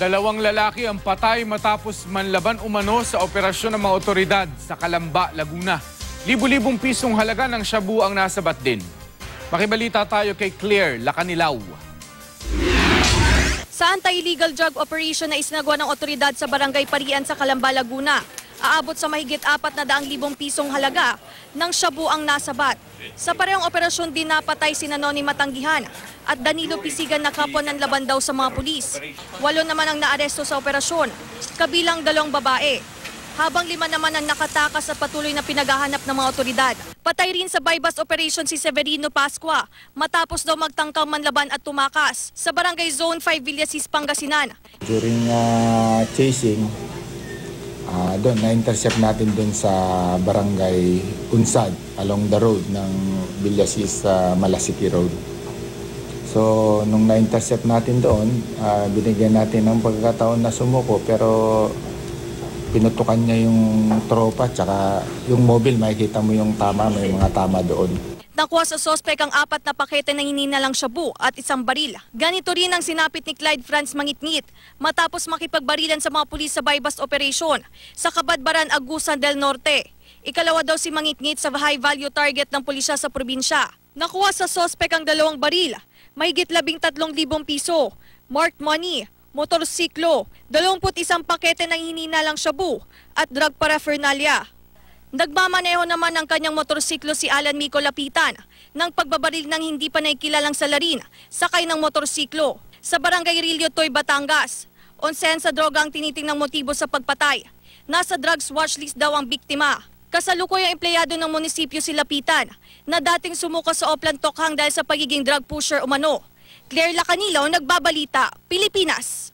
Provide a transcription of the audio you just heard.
Dalawang lalaki ang patay matapos manlaban umano sa operasyon ng mga otoridad sa Calamba, Laguna. Libu-libong pisong halaga ng shabu ang nasabat din. Makibalita tayo kay Claire Lacanilaw. Sa anti-illegal drug operation na isinagawa ng otoridad sa Barangay Parian sa Calamba, Laguna, aabot sa mahigit 400,000 pisong halaga ng shabu ang nasabat. Sa parehong operasyon din napatay si Noni Matanggihan at Danilo Pisigan na kapwa ng laban daw sa mga pulis. 8 naman ang naaresto sa operasyon, kabilang 2 babae. Habang 5 naman ang nakatakas at patuloy na pinaghahanap ng mga otoridad. Patay rin sa bypass operation si Severino Pascua matapos daw magtangkang manlaban at tumakas sa Barangay Zone 5 Villasis, Pangasinan. During chasing, doon na-intercept natin doon sa Barangay Unsad along the road ng Villasis Malacity Road. So nung na-intercept natin doon, binigyan natin ng pagkakataon na sumuko pero pinutukan niya yung tropa tsaka yung mobile, makikita mo yung tama, may mga tama doon. Nakuha sa sospek ang 4 na pakete ng hininalang shabu at 1 baril. Ganito rin ang sinapit ni Clyde Franz Mangitngit matapos makipagbarilan sa mga pulis sa bypass operation sa Kabadbaran, Agusan del Norte. Ikalawa daw si Mangitngit sa high-value target ng pulisya sa probinsya. Nakuha sa sospek ang 2 baril, mahigit 13,000 piso, marked money, motorsiklo, 21 pakete ng hininalang shabu at drug paraphernalia. Nagmamaneho naman ng kanyang motorsiklo si Alan Mico Lapitan ng pagbabaril ng hindi pa naikilalang salarin sakay ng motorsiklo sa Barangay Rilio Toy, Batangas. 11 sa droga ang tinitingnang motibo sa pagpatay. Nasa drugs watchlist daw ang biktima. Kasalukuyang empleyado ng munisipyo si Lapitan na dating sumuko sa Oplan Tokhang dahil sa pagiging drug pusher umano. Claire Lacanilaw, Nagbabalita, Pilipinas.